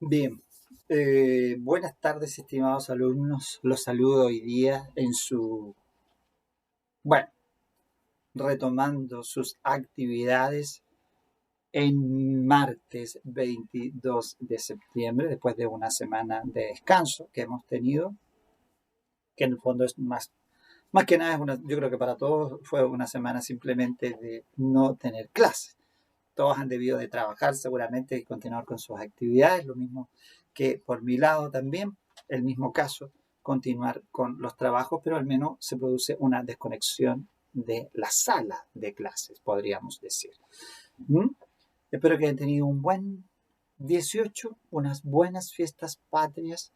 Bien, buenas tardes, estimados alumnos. Los saludo hoy día bueno, retomando sus actividades en martes 22 de septiembre, después de una semana de descanso que hemos tenido, que en el fondo es más que nada, yo creo que para todos fue una semana simplemente de no tener clases. Todos han debido de trabajar seguramente y continuar con sus actividades, lo mismo que por mi lado también, el mismo caso, continuar con los trabajos, pero al menos se produce una desconexión de la sala de clases, podríamos decir. ¿Mm? Espero que hayan tenido un buen 18, unas buenas fiestas patrias,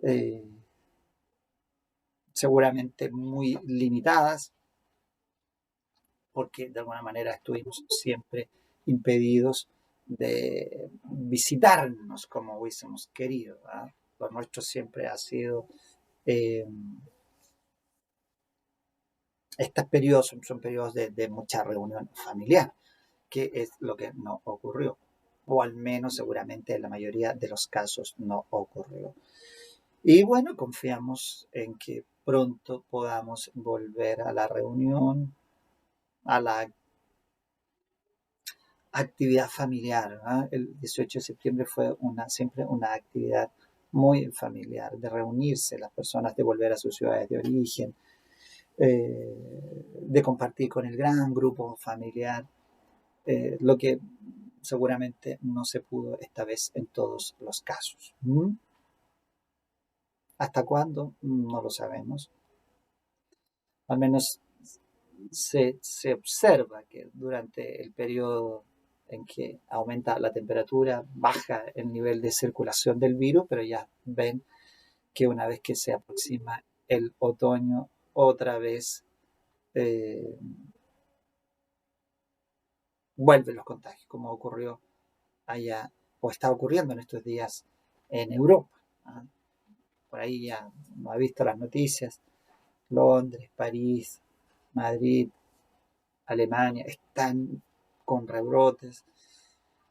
eh, seguramente muy limitadas, porque de alguna manera estuvimos siempre impedidos de visitarnos como hubiésemos querido, ¿verdad? Lo nuestro siempre ha sido, eh, estos periodos son periodos de mucha reunión familiar, que es lo que no ocurrió, o al menos seguramente en la mayoría de los casos no ocurrió. Y bueno, confiamos en que pronto podamos volver a la reunión, a la actividad familiar, ¿no? El 18 de septiembre fue siempre una actividad muy familiar, de reunirse las personas, de volver a sus ciudades de origen, de compartir con el gran grupo familiar, lo que seguramente no se pudo esta vez en todos los casos. ¿Mm? ¿Hasta cuándo? No lo sabemos. Al menos se observa que durante el periodo en que aumenta la temperatura, baja el nivel de circulación del virus, pero ya ven que una vez que se aproxima el otoño, otra vez eh, vuelven los contagios, como ocurrió allá o está ocurriendo en estos días en Europa. ¿Ah? Por ahí ya no ha visto las noticias. Londres, París, Madrid, Alemania están con rebrotes.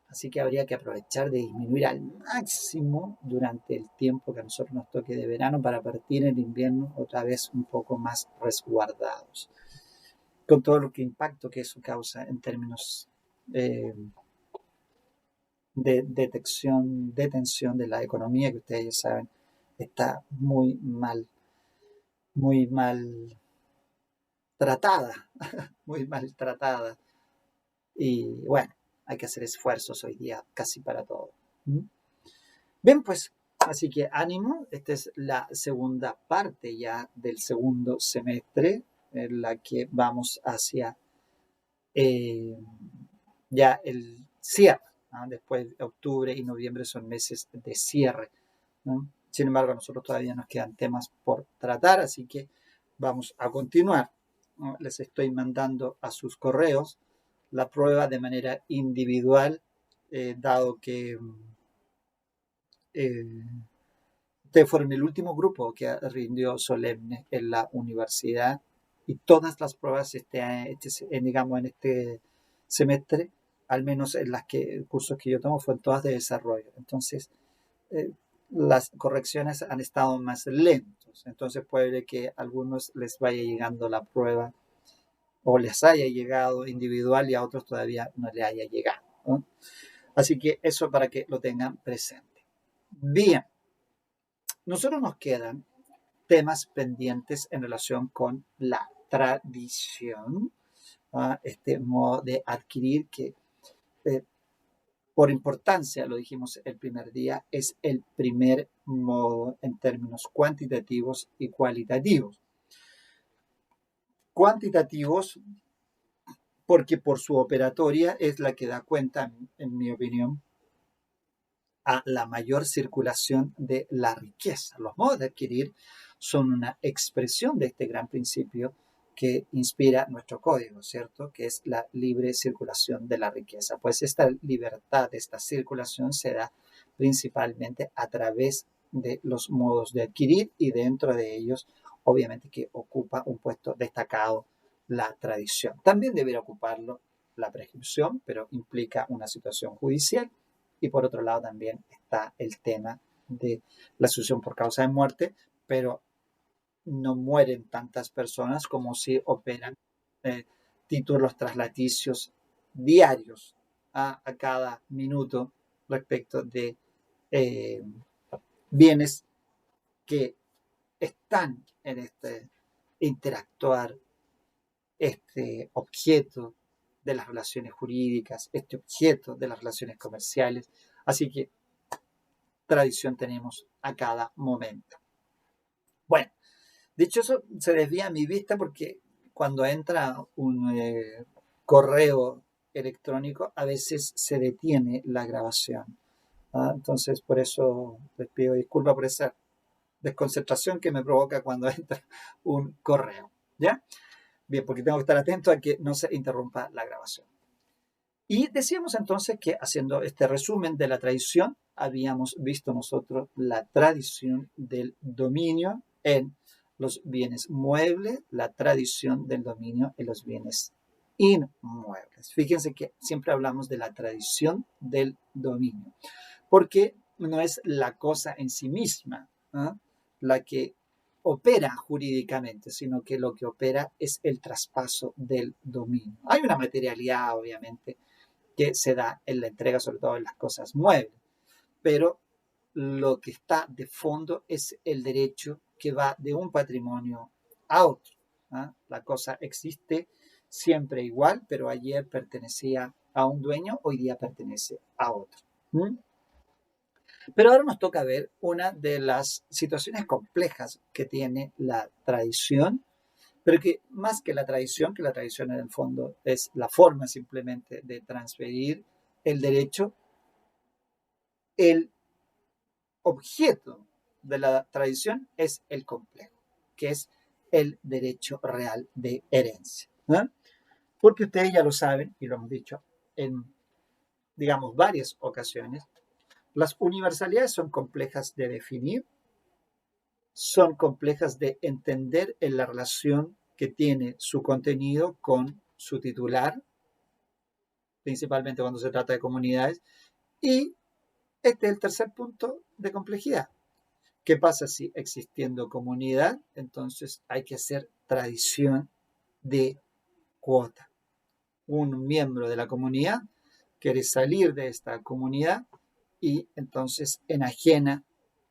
Así que habría que aprovechar de disminuir al máximo durante el tiempo que a nosotros nos toque de verano para partir en invierno otra vez un poco más resguardados. Con todo lo que impacto que eso causa en términos eh, de detención de la economía, que ustedes ya saben, está muy mal tratada, muy mal tratada. Y bueno, hay que hacer esfuerzos hoy día casi para todo. ¿Mm? Bien, pues, así que ánimo. Esta es la segunda parte ya del segundo semestre, en la que vamos hacia eh, ya el cierre. ¿No? Después de octubre y noviembre son meses de cierre. ¿No? Sin embargo, a nosotros todavía nos quedan temas por tratar, así que vamos a continuar. ¿No? Les estoy mandando a sus correos la prueba de manera individual, dado que ustedes fueron el último grupo que rindió solemne en la universidad y todas las pruebas digamos, en este semestre, al menos en las cursos que yo tomo, fueron todas de desarrollo. Entonces, eh, las correcciones han estado más lentos. Entonces puede que a algunos les vaya llegando la prueba o les haya llegado individual y a otros todavía no le haya llegado, ¿no? Así que eso para que lo tengan presente. Bien, nosotros nos quedan temas pendientes en relación con la tradición, ¿ah? Este modo de adquirir que eh, por importancia, lo dijimos el primer día, es el primer modo en términos cuantitativos y cualitativos. Cuantitativos porque por su operatoria es la que da cuenta, en mi opinión, a la mayor circulación de la riqueza. Los modos de adquirir son una expresión de este gran principio que inspira nuestro código, ¿cierto? Que es la libre circulación de la riqueza. Pues esta libertad, esta circulación se da principalmente a través de los modos de adquirir y dentro de ellos, obviamente que ocupa un puesto destacado la tradición. También debería ocuparlo la prescripción, pero implica una situación judicial y por otro lado también está el tema de la sucesión por causa de muerte, pero no mueren tantas personas como si operan eh, títulos traslaticios diarios a cada minuto respecto de eh, bienes que están en este interactuar, este objeto de las relaciones jurídicas, este objeto de las relaciones comerciales. Así que tradición tenemos a cada momento. Bueno, dicho eso, se desvía mi vista porque cuando entra un correo electrónico, a veces se detiene la grabación. ¿Ah? Entonces, por eso les pido disculpas por esa desconcentración que me provoca cuando entra un correo. ¿Ya? Bien, porque tengo que estar atento a que no se interrumpa la grabación. Y decíamos entonces que haciendo este resumen de la tradición, habíamos visto nosotros la tradición del dominio en los bienes muebles, la tradición del dominio en los bienes inmuebles. Fíjense que siempre hablamos de la tradición del dominio, porque no es la cosa en sí misma, ¿eh? La que opera jurídicamente, sino que lo que opera es el traspaso del dominio. Hay una materialidad, obviamente, que se da en la entrega, sobre todo en las cosas muebles. Pero lo que está de fondo es el derecho que va de un patrimonio a otro. ¿Ah? La cosa existe siempre igual, pero ayer pertenecía a un dueño, hoy día pertenece a otro. ¿Mm? Pero ahora nos toca ver una de las situaciones complejas que tiene la tradición, pero que más que la tradición en el fondo es la forma simplemente de transferir el derecho, el objeto de la tradición es el complejo, que es el derecho real de herencia. ¿Eh? Porque ustedes ya lo saben, y lo hemos dicho en, digamos, varias ocasiones, las universalidades son complejas de definir, son complejas de entender en la relación que tiene su contenido con su titular, principalmente cuando se trata de comunidades, y este es el tercer punto de complejidad. ¿Qué pasa si existiendo comunidad, entonces hay que hacer tradición de cuota? Un miembro de la comunidad quiere salir de esta comunidad y entonces enajena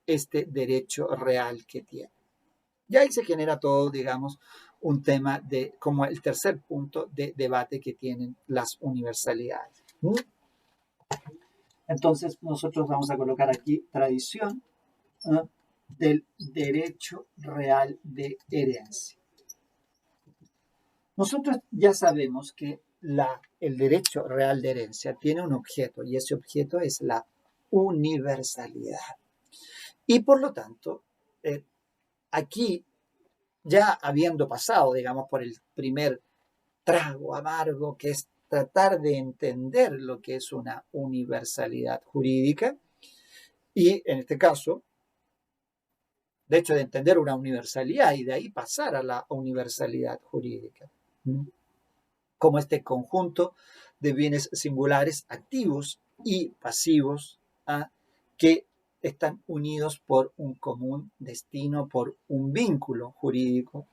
este derecho real que tiene. Y ahí se genera todo, digamos, un tema de como el tercer punto de debate que tienen las universalidades. Entonces nosotros vamos a colocar aquí tradición del derecho real de herencia. Nosotros ya sabemos que el derecho real de herencia tiene un objeto y ese objeto es la universalidad. Y por lo tanto, aquí ya habiendo pasado, digamos, por el primer trago amargo, que es tratar de entender lo que es una universalidad jurídica, y en este caso, de hecho, de entender una universalidad y de ahí pasar a la universalidad jurídica, como este conjunto de bienes singulares activos y pasivos que están unidos por un común destino, por un vínculo jurídico,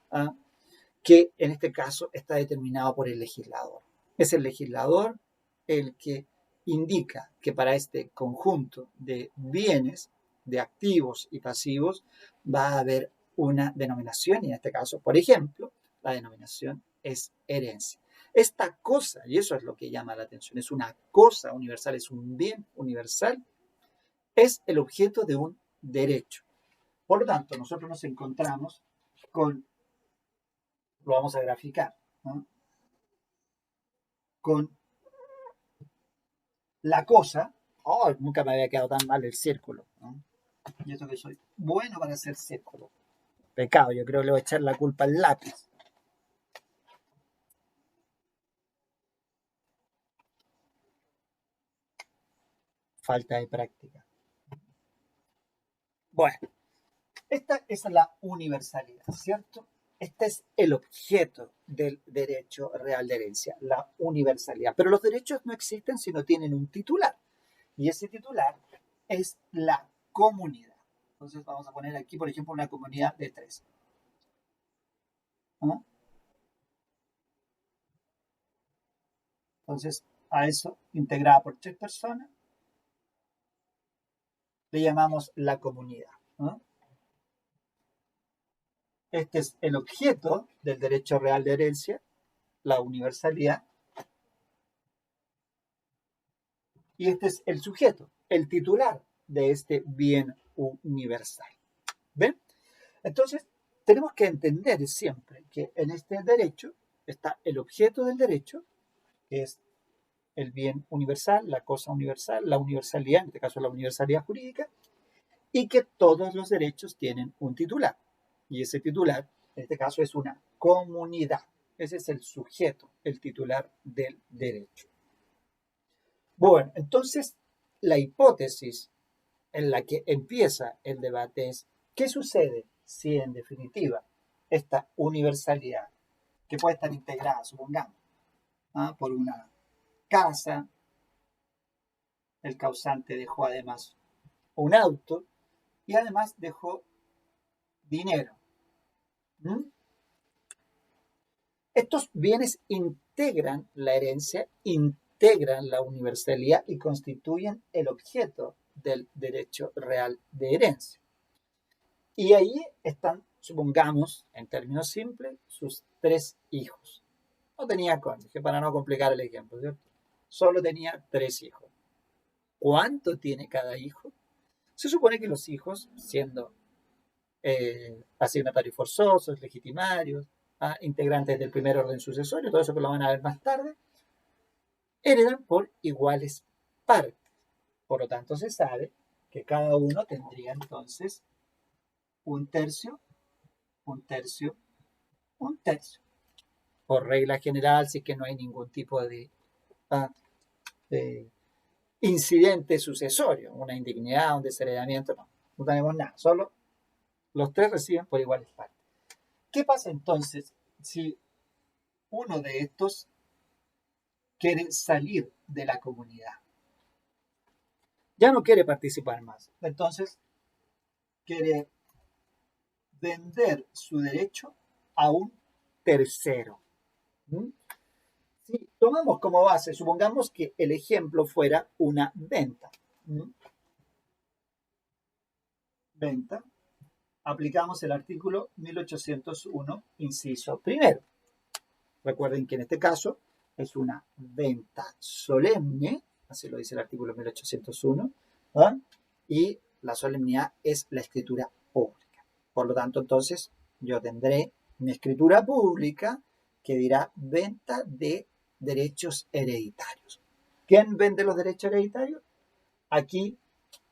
que en este caso está determinado por el legislador. Es el legislador el que indica que para este conjunto de bienes, de activos y pasivos, va a haber una denominación, y en este caso, por ejemplo, la denominación es herencia. Esta cosa, y eso es lo que llama la atención, es una cosa universal, es un bien universal, es el objeto de un derecho. Por lo tanto, nosotros nos encontramos con, lo vamos a graficar, ¿no? Con la cosa, oh, nunca me había quedado tan mal el círculo, ¿no? Y eso que soy bueno para hacer círculo. Pecado, yo creo que le voy a echar la culpa al lápiz. Falta de práctica. Bueno, esta es la universalidad, ¿cierto? Este es el objeto del derecho real de herencia, la universalidad. Pero los derechos no existen si no tienen un titular. Y ese titular es la comunidad. Entonces vamos a poner aquí, por ejemplo, una comunidad de 3. ¿No? Entonces, a eso, integrada por 3 personas, le llamamos la comunidad. ¿No? Este es el objeto del derecho real de herencia, la universalidad. Y este es el sujeto, el titular de este bien universal. ¿Ven? Entonces, tenemos que entender siempre que en este derecho está el objeto del derecho, que es el bien universal, la cosa universal, la universalidad, en este caso la universalidad jurídica, y que todos los derechos tienen un titular. Y ese titular, en este caso, es una comunidad. Ese es el sujeto, el titular del derecho. Bueno, entonces la hipótesis en la que empieza el debate es, ¿qué sucede si en definitiva esta universalidad, que puede estar integrada, supongamos, por una casa, el causante dejó además un auto y además dejó dinero? ¿Mm? Estos bienes integran la herencia, integran la universalidad y constituyen el objeto del derecho real de herencia. Y ahí están, supongamos, en términos simples, sus 3 hijos. No tenía cónyuge, para no complicar el ejemplo, ¿cierto? Solo tenía 3 hijos. ¿Cuánto tiene cada hijo? Se supone que los hijos, siendo asignatarios forzosos, legitimarios, integrantes del primer orden sucesorio, todo eso que lo van a ver más tarde, heredan por iguales partes. Por lo tanto, se sabe que cada uno tendría entonces un tercio, un tercio, un tercio. Por regla general, si es que no hay ningún tipo de incidente sucesorio, una indignidad, un desheredamiento, no tenemos nada, solo los 3 reciben por iguales partes. ¿Qué pasa entonces si uno de estos quiere salir de la comunidad? Ya no quiere participar más, entonces quiere vender su derecho a un tercero. Si tomamos como base, supongamos que el ejemplo fuera una venta. Venta. Aplicamos el artículo 1801, inciso primero. Recuerden que en este caso es una venta solemne, así lo dice el artículo 1801, ¿verdad? Y la solemnidad es la escritura pública. Por lo tanto, entonces, yo tendré mi escritura pública que dirá venta de derechos hereditarios. ¿Quién vende los derechos hereditarios? Aquí,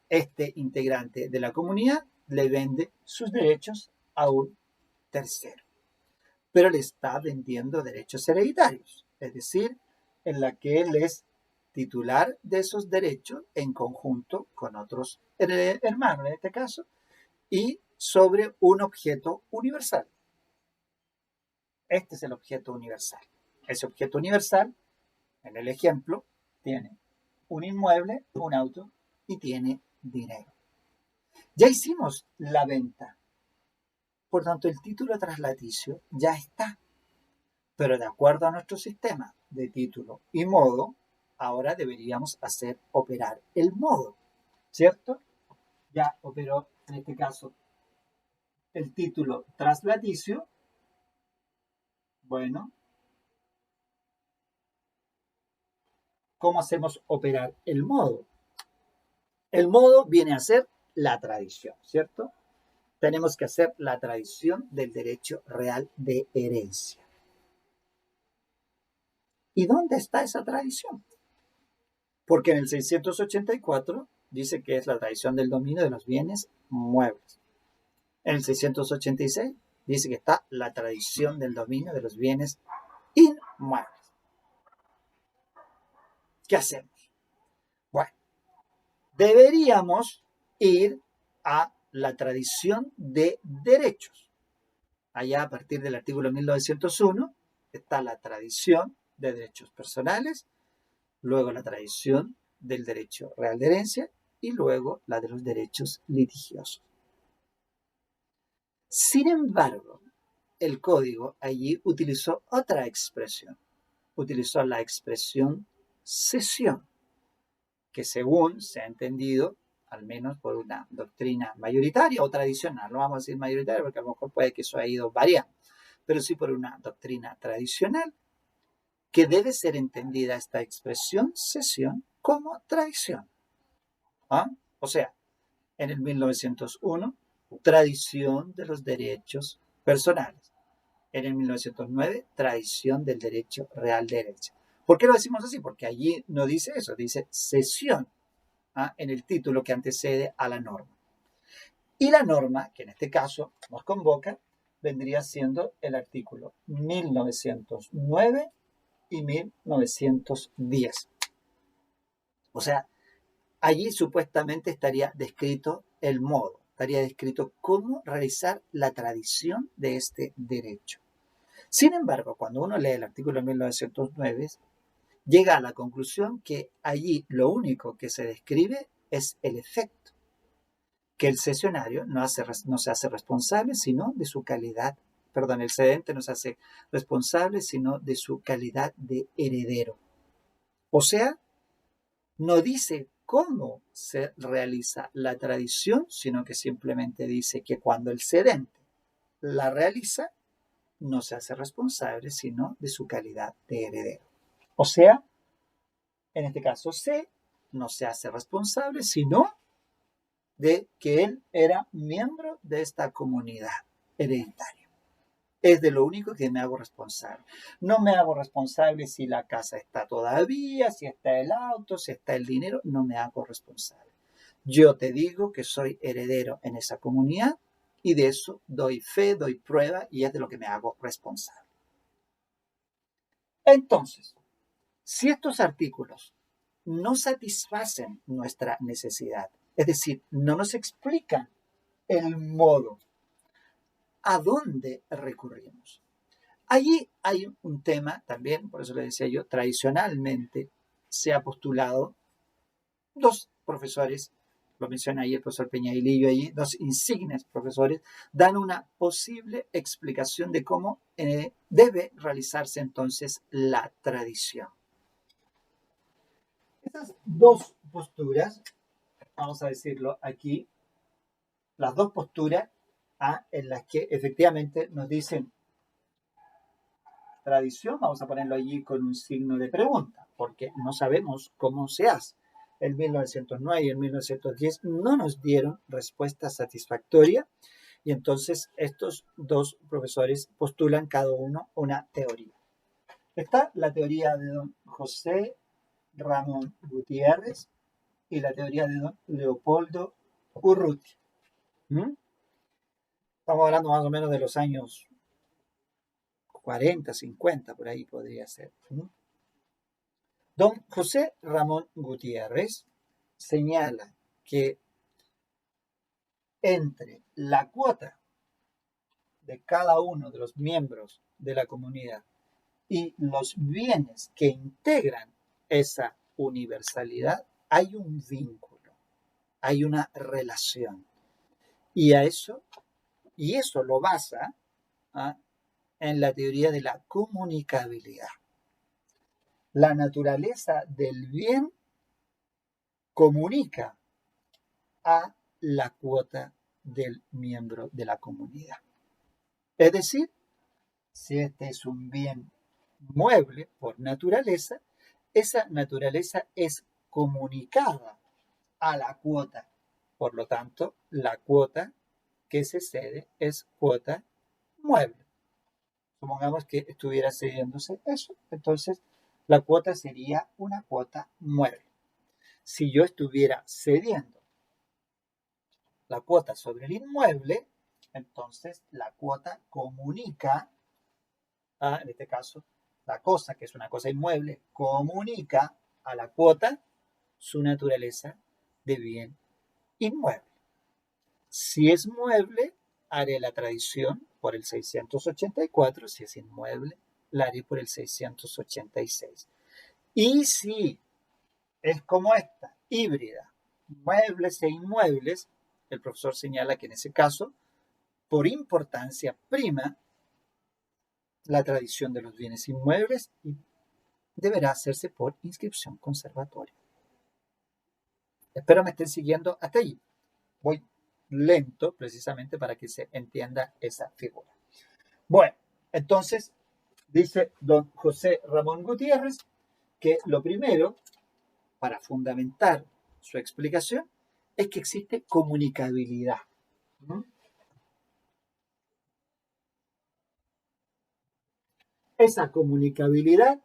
este integrante de la comunidad le vende sus derechos a un tercero, pero le está vendiendo derechos hereditarios, es decir, en la que él es titular de esos derechos en conjunto con otros hermanos, en este caso, y sobre un objeto universal. Este es el objeto universal. Ese objeto universal, en el ejemplo, tiene un inmueble, un auto y tiene dinero. Ya hicimos la venta. Por tanto, el título traslaticio ya está. Pero de acuerdo a nuestro sistema de título y modo, ahora deberíamos hacer operar el modo, ¿cierto? Ya operó, en este caso, el título traslaticio. Bueno, ¿cómo hacemos operar el modo? El modo viene a ser la tradición, ¿cierto? Tenemos que hacer la tradición del derecho real de herencia. ¿Y dónde está esa tradición? Porque en el 684 dice que es la tradición del dominio de los bienes muebles. En el 686 dice que está la tradición del dominio de los bienes inmuebles. ¿Qué hacemos? Bueno, deberíamos ir a la tradición de derechos. Allá a partir del artículo 1901 está la tradición de derechos personales, luego la tradición del derecho real de herencia y luego la de los derechos litigiosos. Sin embargo, el código allí utilizó otra expresión. Utilizó la expresión cesión, que según se ha entendido, al menos por una doctrina mayoritaria o tradicional, no vamos a decir mayoritaria porque a lo mejor puede que eso haya ido variando, pero sí por una doctrina tradicional, que debe ser entendida esta expresión cesión como traición. ¿Ah? O sea, en el 1901, tradición de los derechos personales. En el 1909, tradición del derecho real de herencia. ¿Por qué lo decimos así? Porque allí no dice eso, dice cesión en el título que antecede a la norma. Y la norma, que en este caso nos convoca, vendría siendo el artículo 1909 y 1910. O sea, allí supuestamente estaría descrito el modo, estaría descrito cómo realizar la tradición de este derecho. Sin embargo, cuando uno lee el artículo 1909, llega a la conclusión que allí lo único que se describe es el efecto, que el cesionario no se hace responsable sino de su calidad, perdón, el cedente no se hace responsable sino de su calidad de heredero. O sea, no dice cómo se realiza la tradición, sino que simplemente dice que cuando el cedente la realiza, no se hace responsable sino de su calidad de heredero. O sea, en este caso C no se hace responsable sino de que él era miembro de esta comunidad hereditaria. Es de lo único que me hago responsable. No me hago responsable si la casa está todavía, si está el auto, si está el dinero, no me hago responsable. Yo te digo que soy heredero en esa comunidad y de eso doy fe, doy prueba y es de lo que me hago responsable. Entonces, si estos artículos no satisfacen nuestra necesidad, es decir, no nos explican el modo, ¿a dónde recurrimos? Allí hay un tema también, por eso le decía yo, tradicionalmente se ha postulado dos profesores, lo menciona ahí el profesor Peñailillo, allí, dos insignes profesores, dan una posible explicación de cómo debe realizarse entonces la tradición. Estas dos posturas, vamos a decirlo aquí, las dos posturas en las que efectivamente nos dicen tradición, vamos a ponerlo allí con un signo de pregunta, porque no sabemos cómo se hace. En 1909 y en 1910 no nos dieron respuesta satisfactoria y entonces estos dos profesores postulan cada uno una teoría. Está la teoría de don José Ramón Gutiérrez y la teoría de don Leopoldo Urruti. Estamos hablando más o menos de los años 40, 50, por ahí podría ser. Don José Ramón Gutiérrez señala que entre la cuota de cada uno de los miembros de la comunidad y los bienes que integran esa universalidad, hay un vínculo, hay una relación. Y eso lo basa en la teoría de la comunicabilidad. La naturaleza del bien comunica a la cuota del miembro de la comunidad. Es decir, si este es un bien mueble por naturaleza, esa naturaleza es comunicada a la cuota. Por lo tanto, la cuota que se cede es cuota mueble. Supongamos que estuviera cediéndose eso, entonces la cuota sería una cuota mueble. Si yo estuviera cediendo la cuota sobre el inmueble, entonces la cuota comunica, en este caso, la cosa, que es una cosa inmueble, comunica a la cuota su naturaleza de bien inmueble. Si es mueble, haré la tradición por el 684, si es inmueble, la haré por el 686. Y si es como esta, híbrida, muebles e inmuebles, el profesor señala que en ese caso, por importancia prima la tradición de los bienes inmuebles y deberá hacerse por inscripción conservatoria. Espero me estén siguiendo hasta allí. Voy lento precisamente para que se entienda esa figura. Bueno, entonces dice don José Ramón Gutiérrez que lo primero para fundamentar su explicación es que existe comunicabilidad. Esa comunicabilidad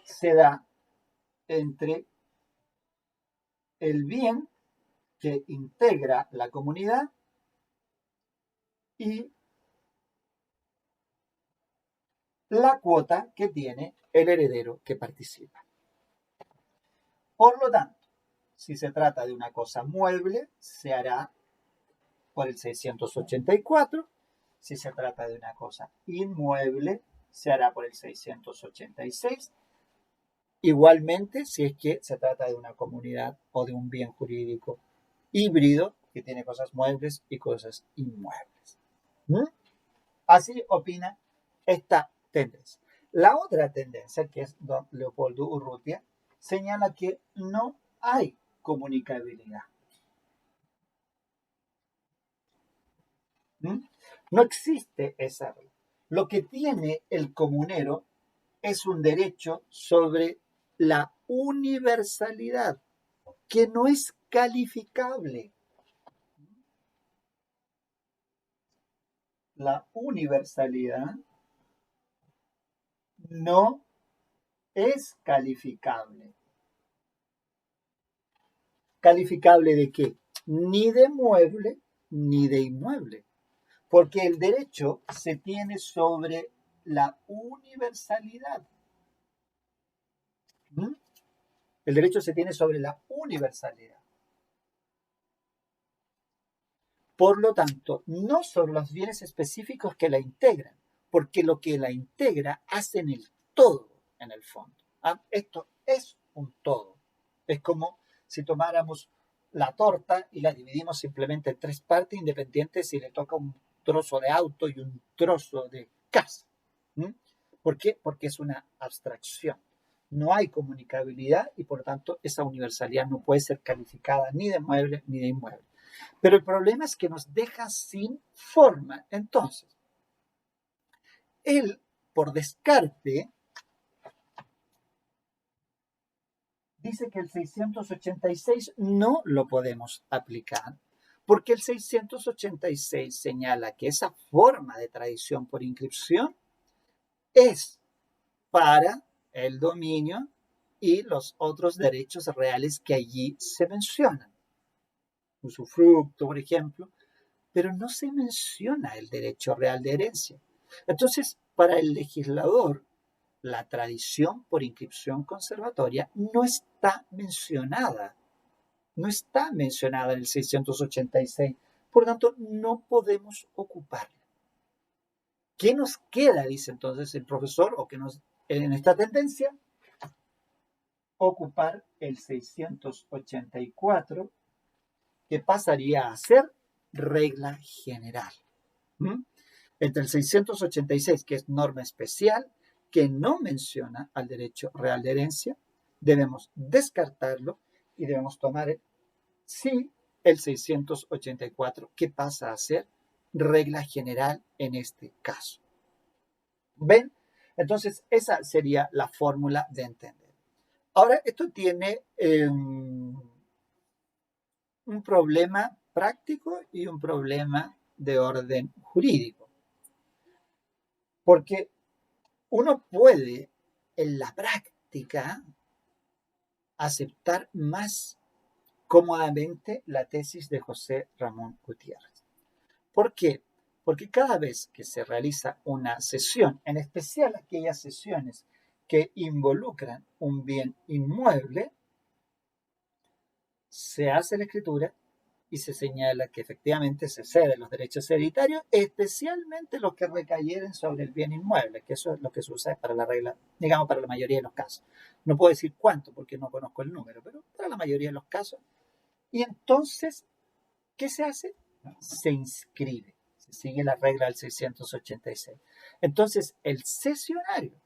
se da entre el bien que integra la comunidad y la cuota que tiene el heredero que participa. Por lo tanto, si se trata de una cosa mueble, se hará por el 684. Si se trata de una cosa inmueble, se hará por el 686. Igualmente, si es que se trata de una comunidad o de un bien jurídico híbrido que tiene cosas muebles y cosas inmuebles. Así opina esta tendencia. La otra tendencia, que es don Leopoldo Urrutia, señala que no hay comunicabilidad. No existe esa regla. Lo que tiene el comunero es un derecho sobre la universalidad, que no es calificable. La universalidad no es calificable. ¿Calificable de qué? Ni de mueble ni de inmueble. Porque el derecho se tiene sobre la universalidad. El derecho se tiene sobre la universalidad. Por lo tanto, no son los bienes específicos que la integran, porque lo que la integra hace en el todo, en el fondo. Esto es un todo. Es como si tomáramos la torta y la dividimos simplemente en tres partes independientes si le toca un trozo de auto y un trozo de casa. ¿Por qué? Porque es una abstracción. No hay comunicabilidad y por lo tanto esa universalidad no puede ser calificada ni de mueble ni de inmueble. Pero el problema es que nos deja sin forma. Entonces, él, por descarte, dice que el 686 no lo podemos aplicar, porque el 686 señala que esa forma de tradición por inscripción es para el dominio y los otros derechos reales que allí se mencionan. Usufructo, por ejemplo, pero no se menciona el derecho real de herencia. Entonces, para el legislador, la tradición por inscripción conservatoria no está mencionada. No está mencionada en el 686. Por lo tanto, no podemos ocuparla. ¿Qué nos queda, dice entonces el profesor, o que nos en esta tendencia? Ocupar el 684, que pasaría a ser regla general. Entre el 686, que es norma especial, que no menciona al derecho real de herencia, debemos descartarlo y debemos tomar sí el 684, que pasa a ser regla general en este caso. ¿Ven? Entonces, esa sería la fórmula de entender. Ahora, esto tiene un problema práctico y un problema de orden jurídico. Porque uno puede, en la práctica, aceptar más cómodamente la tesis de José Ramón Gutiérrez. ¿Por qué? Porque cada vez que se realiza una cesión, en especial aquellas cesiones que involucran un bien inmueble, se hace la escritura y se señala que efectivamente se ceden los derechos hereditarios, especialmente los que recayeren sobre el bien inmueble, que eso es lo que se usa para la regla, digamos, para la mayoría de los casos. No puedo decir cuánto porque no conozco el número, pero para la mayoría de los casos. Y entonces, ¿qué se hace? Se inscribe, se sigue la regla del 686. Entonces, el cesionario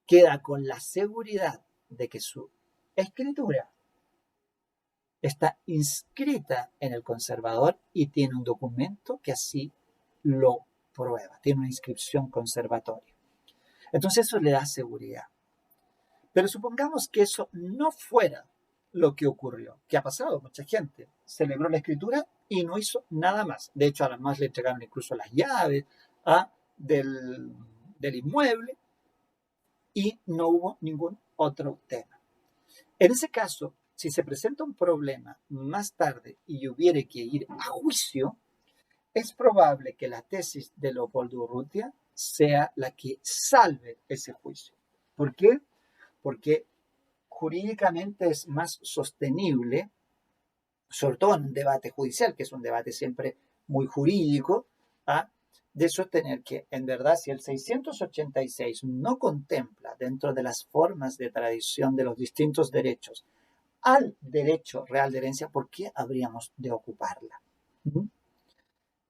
queda con la seguridad de que su escritura está inscrita en el conservador y tiene un documento que así lo prueba, tiene una inscripción conservatoria. Entonces eso le da seguridad. Pero supongamos que eso no fuera lo que ocurrió, que ha pasado, mucha gente celebró la escritura y no hizo nada más. De hecho, además le entregaron incluso las llaves del inmueble y no hubo ningún otro tema. En ese caso, si se presenta un problema más tarde y hubiere que ir a juicio, es probable que la tesis de Leopoldo Urrutia sea la que salve ese juicio. ¿Por qué? Porque jurídicamente es más sostenible, sobre todo en un debate judicial, que es un debate siempre muy jurídico, de sostener que en verdad si el 686 no contempla dentro de las formas de tradición de los distintos derechos al derecho real de herencia, ¿por qué habríamos de ocuparla?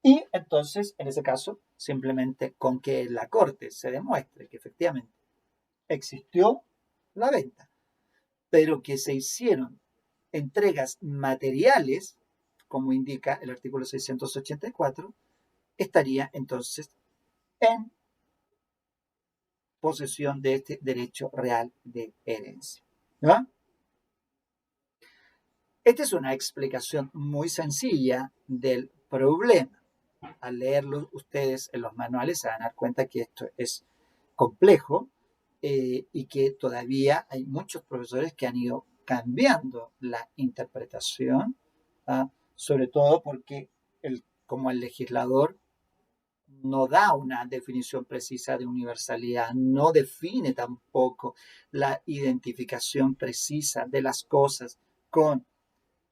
Y entonces, en ese caso, simplemente con que la Corte se demuestre que efectivamente existió la venta, pero que se hicieron entregas materiales, como indica el artículo 684, estaría entonces en posesión de este derecho real de herencia. ¿No? Esta es una explicación muy sencilla del problema. Al leerlo ustedes en los manuales se van a dar cuenta que esto es complejo y que todavía hay muchos profesores que han ido cambiando la interpretación, sobre todo porque como el legislador no da una definición precisa de universalidad, no define tampoco la identificación precisa de las cosas con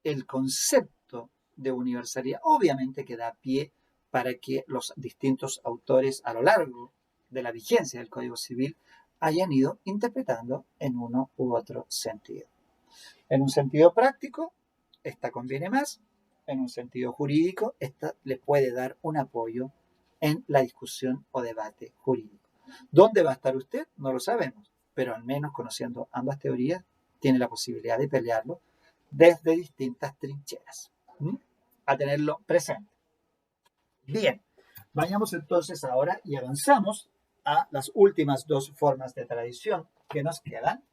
el concepto de universalidad, obviamente que da pie para que los distintos autores a lo largo de la vigencia del Código Civil hayan ido interpretando en uno u otro sentido. En un sentido práctico, esta conviene más. En un sentido jurídico, esta le puede dar un apoyo en la discusión o debate jurídico. ¿Dónde va a estar usted? No lo sabemos, pero al menos conociendo ambas teorías, tiene la posibilidad de pelearlo desde distintas trincheras. A tenerlo presente. Bien, vayamos entonces ahora y avanzamos a las últimas dos formas de tradición que nos quedan.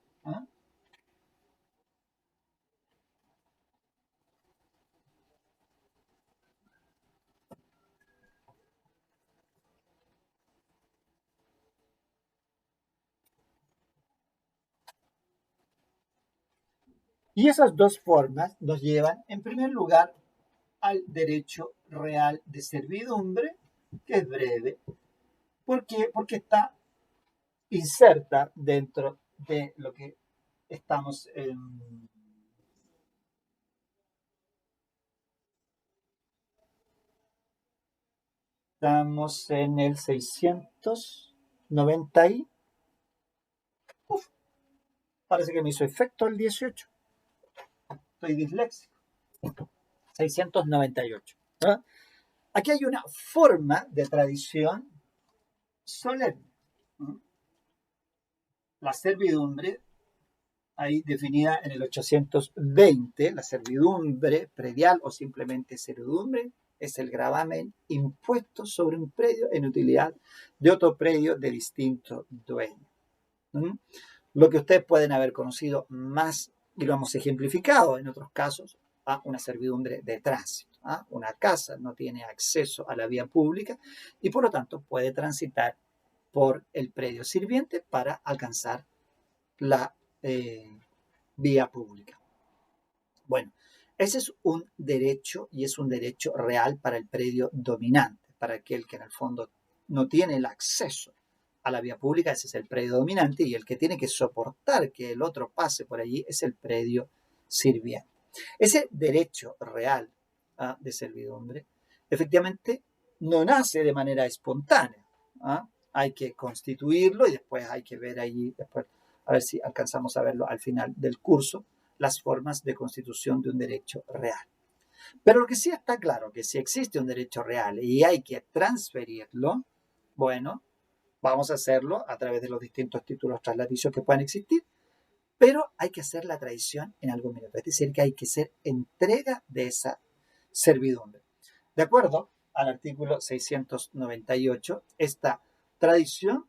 Y esas dos formas nos llevan, en primer lugar, al derecho real de servidumbre, que es breve. ¿Por qué? Porque está inserta dentro de lo que estamos en el 690 y... Uf, parece que me hizo efecto el 18. Estoy disléxico. 698. ¿No? Aquí hay una forma de tradición solemne. La servidumbre, ahí definida en el 820, la servidumbre predial o simplemente servidumbre, es el gravamen impuesto sobre un predio en utilidad de otro predio de distinto dueño. Lo que ustedes pueden haber conocido más, y lo hemos ejemplificado en otros casos, a una servidumbre de tránsito. Una casa no tiene acceso a la vía pública y por lo tanto puede transitar por el predio sirviente para alcanzar la vía pública. Bueno, ese es un derecho y es un derecho real para el predio dominante, para aquel que en el fondo no tiene el acceso a la vía pública, ese es el predio dominante, y el que tiene que soportar que el otro pase por allí es el predio sirviente. Ese derecho real de servidumbre, efectivamente no nace de manera espontánea. Hay que constituirlo y después hay que ver ahí, después, a ver si alcanzamos a verlo al final del curso, las formas de constitución de un derecho real. Pero lo que sí está claro, que si existe un derecho real y hay que transferirlo, bueno, vamos a hacerlo a través de los distintos títulos trasladicios que puedan existir, pero hay que hacer la tradición en algún minuto, es decir, que hay que hacer entrega de esa servidumbre. De acuerdo al artículo 698, esta tradición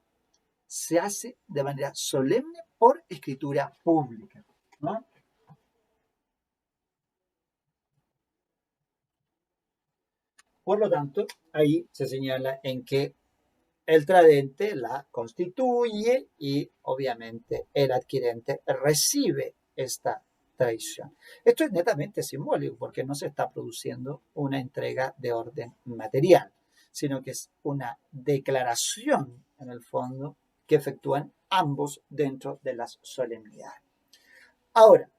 se hace de manera solemne por escritura pública, ¿no? Por lo tanto, ahí se señala en que el tradente la constituye y obviamente el adquirente recibe esta tradición. Esto es netamente simbólico porque no se está produciendo una entrega de orden material, sino que es una declaración en el fondo que efectúan ambos dentro de las solemnidades. Ahora,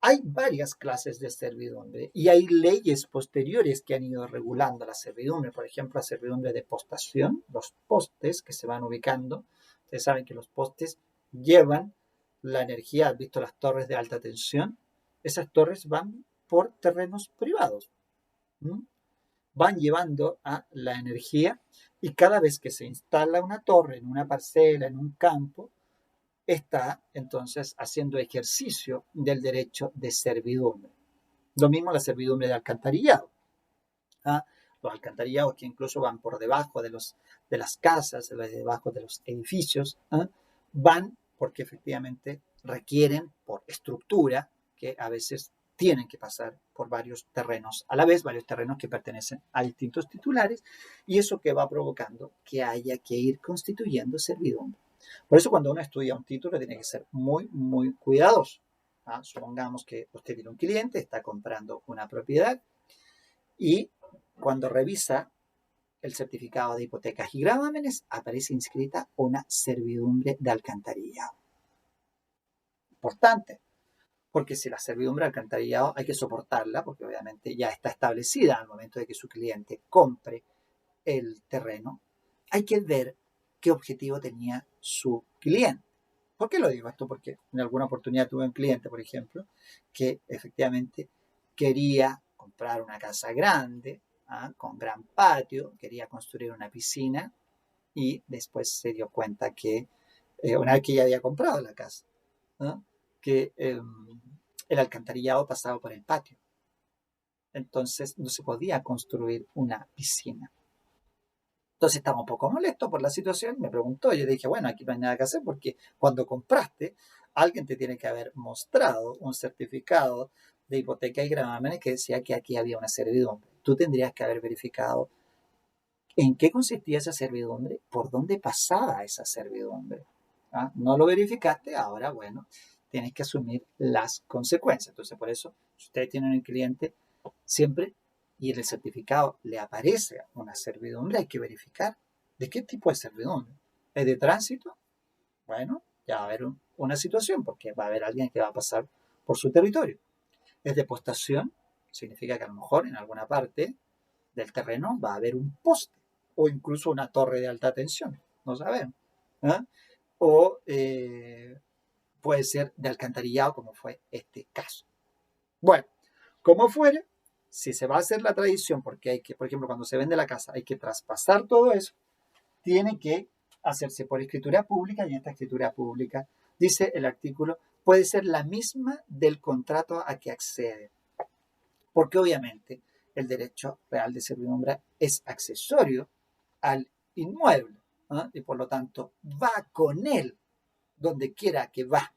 hay varias clases de servidumbre y hay leyes posteriores que han ido regulando la servidumbre. Por ejemplo, la servidumbre de postación, los postes que se van ubicando. Ustedes saben que los postes llevan la energía. ¿Has visto las torres de alta tensión? Esas torres van por terrenos privados. Van llevando a la energía y cada vez que se instala una torre en una parcela, en un campo, está entonces haciendo ejercicio del derecho de servidumbre. Lo mismo la servidumbre de alcantarillado. Los alcantarillados que incluso van por debajo de las casas, debajo de los edificios, van porque efectivamente requieren por estructura que a veces tienen que pasar por varios terrenos a la vez, varios terrenos que pertenecen a distintos titulares, y eso que va provocando que haya que ir constituyendo servidumbre. Por eso cuando uno estudia un título tiene que ser muy, muy cuidadoso. Supongamos que usted tiene un cliente, está comprando una propiedad y cuando revisa el certificado de hipotecas y gravámenes aparece inscrita una servidumbre de alcantarillado. Importante, porque si la servidumbre de alcantarillado hay que soportarla, porque obviamente ya está establecida al momento de que su cliente compre el terreno, hay que ver qué objetivo tenía su cliente. ¿Por qué lo digo esto? Porque en alguna oportunidad tuve un cliente, por ejemplo, que efectivamente quería comprar una casa grande, con gran patio, quería construir una piscina y después se dio cuenta que, una vez que ya había comprado la casa, que el alcantarillado pasaba por el patio. Entonces no se podía construir una piscina. Entonces estaba un poco molesto por la situación, me preguntó, yo le dije, bueno, aquí no hay nada que hacer porque cuando compraste, alguien te tiene que haber mostrado un certificado de hipoteca y gravámenes que decía que aquí había una servidumbre. Tú tendrías que haber verificado en qué consistía esa servidumbre, por dónde pasaba esa servidumbre. No lo verificaste, ahora, bueno, tienes que asumir las consecuencias. Entonces, por eso, si ustedes tienen un cliente, siempre y en el certificado le aparece una servidumbre, hay que verificar de qué tipo de servidumbre. ¿Es de tránsito? Bueno, ya va a haber una situación porque va a haber alguien que va a pasar por su territorio. ¿Es de postación? Significa que a lo mejor en alguna parte del terreno va a haber un poste o incluso una torre de alta tensión, no sabemos. O puede ser de alcantarillado como fue este caso. Bueno, como fuere, si se va a hacer la tradición, porque hay que, por ejemplo, cuando se vende la casa, hay que traspasar todo eso, tiene que hacerse por escritura pública y esta escritura pública, dice el artículo, puede ser la misma del contrato a que accede. Porque obviamente el derecho real de servidumbre es accesorio al inmueble, y por lo tanto va con él donde quiera que va.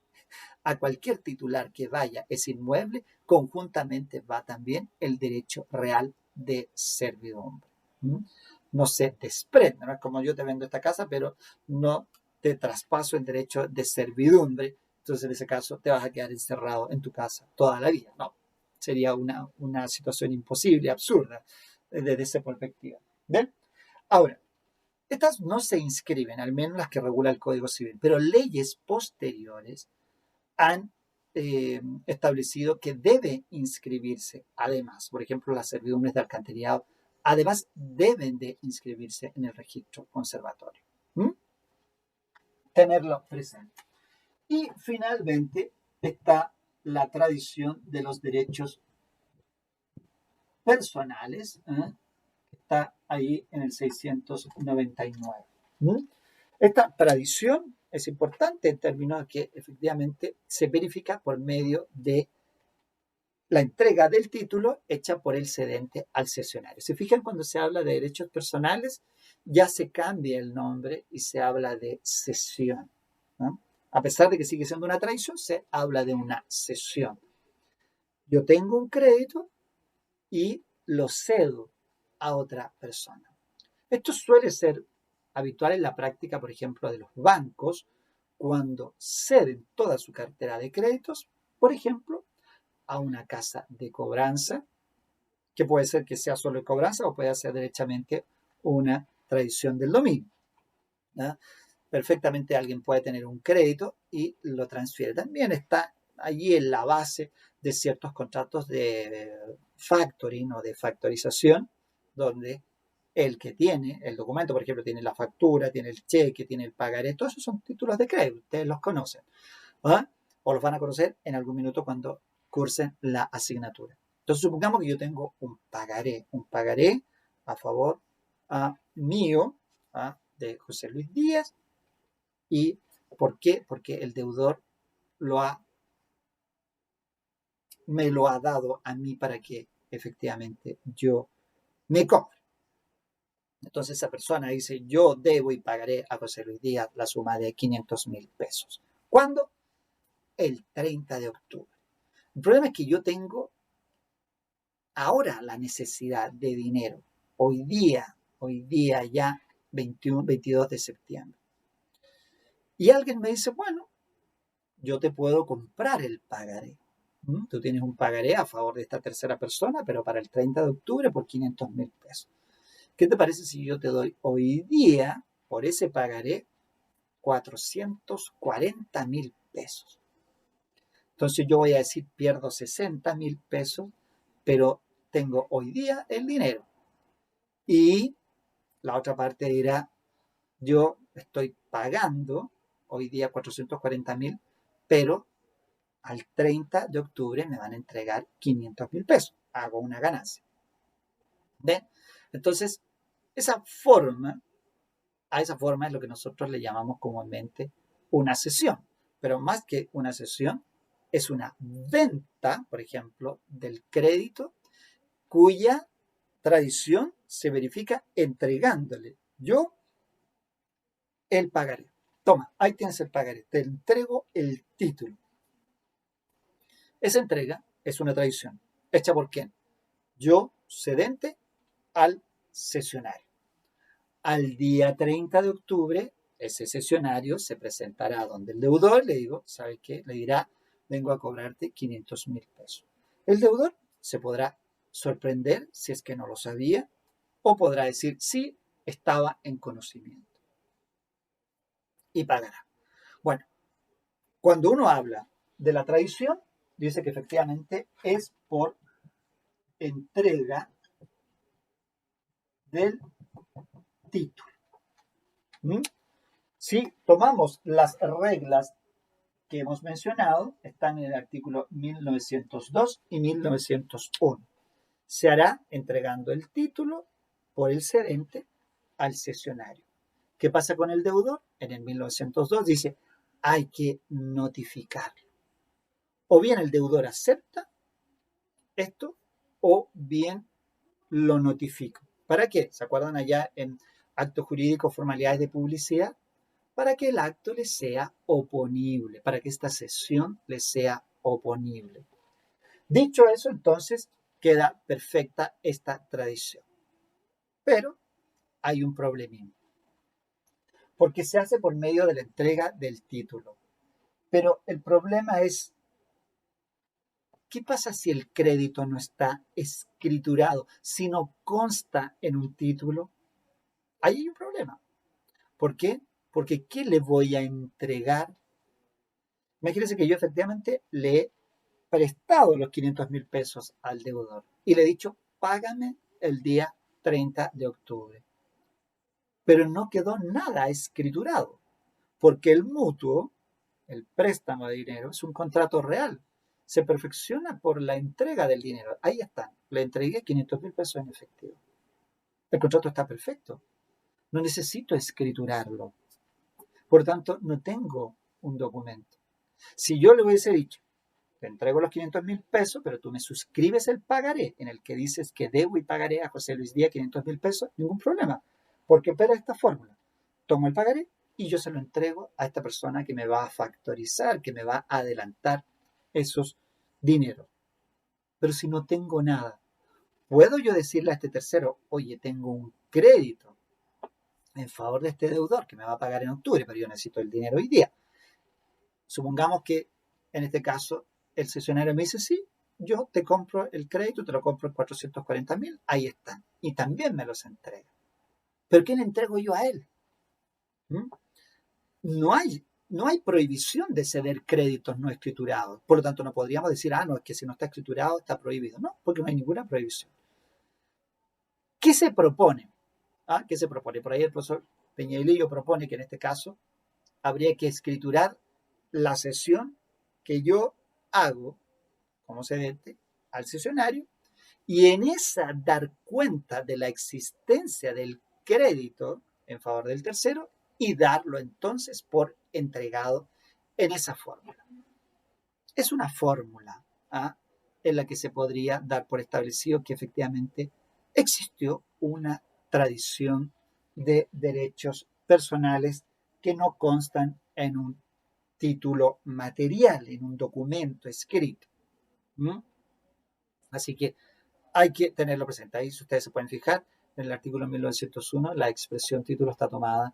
A cualquier titular que vaya ese inmueble, conjuntamente va también el derecho real de servidumbre. No se desprende, no es como yo te vendo esta casa, pero no te traspaso el derecho de servidumbre, entonces en ese caso te vas a quedar encerrado en tu casa toda la vida. No, sería una situación imposible, absurda, desde esa perspectiva. ¿Ven? Ahora, estas no se inscriben, al menos las que regula el Código Civil, pero leyes posteriores han establecido que debe inscribirse. Además, por ejemplo, las servidumbres de alcantarillado, además deben de inscribirse en el registro conservatorio. ¿Mm? Tenerlo presente. Y finalmente está la tradición de los derechos personales, que está ahí en el 699. Esta tradición es importante en términos de que efectivamente se verifica por medio de la entrega del título hecha por el cedente al cesionario. ¿Se fijan cuando se habla de derechos personales? Ya se cambia el nombre y se habla de cesión, ¿no? A pesar de que sigue siendo una tradición, se habla de una cesión. Yo tengo un crédito y lo cedo a otra persona. Esto suele ser habitual en la práctica, por ejemplo, de los bancos, cuando ceden toda su cartera de créditos, por ejemplo, a una casa de cobranza, que puede ser que sea solo de cobranza o puede ser derechamente una tradición del dominio, ¿no? Perfectamente alguien puede tener un crédito y lo transfiere. También está allí en la base de ciertos contratos de factoring o de factorización, donde el que tiene el documento, por ejemplo, tiene la factura, tiene el cheque, tiene el pagaré, todos esos son títulos de crédito, ustedes los conocen, ¿verdad? O los van a conocer en algún minuto cuando cursen la asignatura. Entonces, supongamos que yo tengo un pagaré a favor mío, de José Luis Díaz. ¿Y por qué? Porque el deudor me lo ha dado a mí para que efectivamente yo me cobre. Entonces esa persona dice, yo debo y pagaré a José Luis Díaz la suma de 500,000 pesos. ¿Cuándo? El 30 de octubre. El problema es que yo tengo ahora la necesidad de dinero. Hoy día ya 21, 22 de septiembre. Y alguien me dice, bueno, yo te puedo comprar el pagaré. Tú tienes un pagaré a favor de esta tercera persona, pero para el 30 de octubre por 500,000 pesos. ¿Qué te parece si yo te doy hoy día, por ese pagaré, 440,000 pesos? Entonces yo voy a decir, pierdo 60,000 pesos, pero tengo hoy día el dinero. Y la otra parte dirá, yo estoy pagando hoy día 440,000, pero al 30 de octubre me van a entregar 500,000 pesos. Hago una ganancia. ¿Ven? Entonces, a esa forma es lo que nosotros le llamamos comúnmente una cesión. Pero más que una cesión, es una venta, por ejemplo, del crédito, cuya tradición se verifica entregándole yo el pagaré. Toma, ahí tienes el pagaré. Te entrego el título. Esa entrega es una tradición. ¿Hecha por quién? Yo, cedente, al cesionario. Al día 30 de octubre, ese cesionario se presentará donde el deudor, le digo, ¿sabe qué? Le dirá, vengo a cobrarte 500,000 pesos. El deudor se podrá sorprender si es que no lo sabía, o podrá decir, sí, estaba en conocimiento. Y pagará. Bueno, cuando uno habla de la tradición, dice que efectivamente es por entrega del título. Si tomamos las reglas que hemos mencionado, están en el artículo 1902 y 1901. Se hará entregando el título por el cedente al cesionario. ¿Qué pasa con el deudor? En el 1902 dice, hay que notificarlo. O bien el deudor acepta esto, o bien lo notifico. ¿Para qué? ¿Se acuerdan allá en actos jurídicos, formalidades de publicidad? Para que el acto le sea oponible, para que esta cesión le sea oponible. Dicho eso, entonces, queda perfecta esta tradición. Pero hay un problemín, porque se hace por medio de la entrega del título. Pero el problema es, ¿qué pasa si el crédito no está escriturado, si no consta en un título? Ahí hay un problema. ¿Por qué? Porque ¿qué le voy a entregar? Imagínense que yo efectivamente le he prestado los 500.000 pesos al deudor y le he dicho, págame el día 30 de octubre. Pero no quedó nada escriturado, porque el mutuo, el préstamo de dinero, es un contrato real. Se perfecciona por la entrega del dinero. Ahí está. Le entregué 500.000 pesos en efectivo. El contrato está perfecto. No necesito escriturarlo. Por tanto, no tengo un documento. Si yo le hubiese dicho, te entrego los 500.000 pesos, pero tú me suscribes el pagaré en el que dices que debo y pagaré a José Luis Díaz 500.000 pesos, ningún problema. Porque opera esta fórmula. Tomo el pagaré y yo se lo entrego a esta persona que me va a factorizar, que me va a adelantar esos dineros. Pero si no tengo nada, ¿puedo yo decirle a este tercero, oye, tengo un crédito en favor de este deudor que me va a pagar en octubre, pero yo necesito el dinero hoy día? Supongamos que en este caso el cesionario me dice, sí, yo te compro el crédito, te lo compro en 440.000, ahí están. Y también me los entrega. ¿Pero qué le entrego yo a él? ¿Mm? No hay prohibición de ceder créditos no escriturados. Por lo tanto, no podríamos decir, no, es que si no está escriturado está prohibido. No, porque no hay ninguna prohibición. ¿Qué se propone? ¿Qué se propone? Por ahí el profesor Peñailillo propone que en este caso habría que escriturar la cesión que yo hago como cedente al cesionario y en esa dar cuenta de la existencia del crédito en favor del tercero y darlo entonces por entregado en esa fórmula. Es una fórmula en la que se podría dar por establecido que efectivamente existió una tradición de derechos personales que no constan en un título material, en un documento escrito. ¿Mm? Así que hay que tenerlo presente. Ahí, si ustedes se pueden fijar, en el artículo 1901, la expresión título está tomada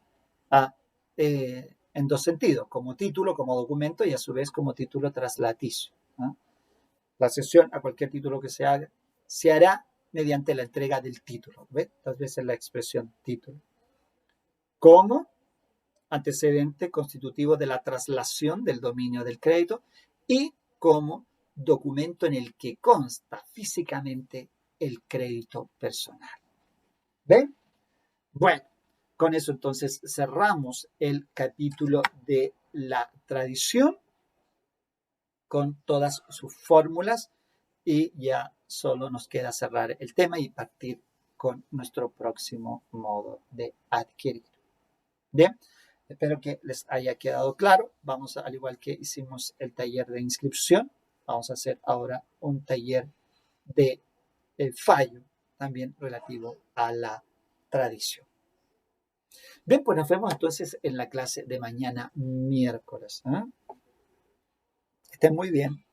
en dos sentidos, como título, como documento y a su vez como título traslaticio. La cesión a cualquier título que se haga se hará mediante la entrega del título. ¿Ves? Tal vez es la expresión título. Como antecedente constitutivo de la traslación del dominio del crédito y como documento en el que consta físicamente el crédito personal. ¿Ven? Bueno, con eso entonces cerramos el capítulo de la tradición con todas sus fórmulas y ya solo nos queda cerrar el tema y partir con nuestro próximo modo de adquirir. Bien, espero que les haya quedado claro. Vamos a, al igual que hicimos el taller de inscripción, vamos a hacer ahora un taller de fallo también relativo a la tradición. Bien, pues nos vemos entonces en la clase de mañana miércoles. Estén muy bien.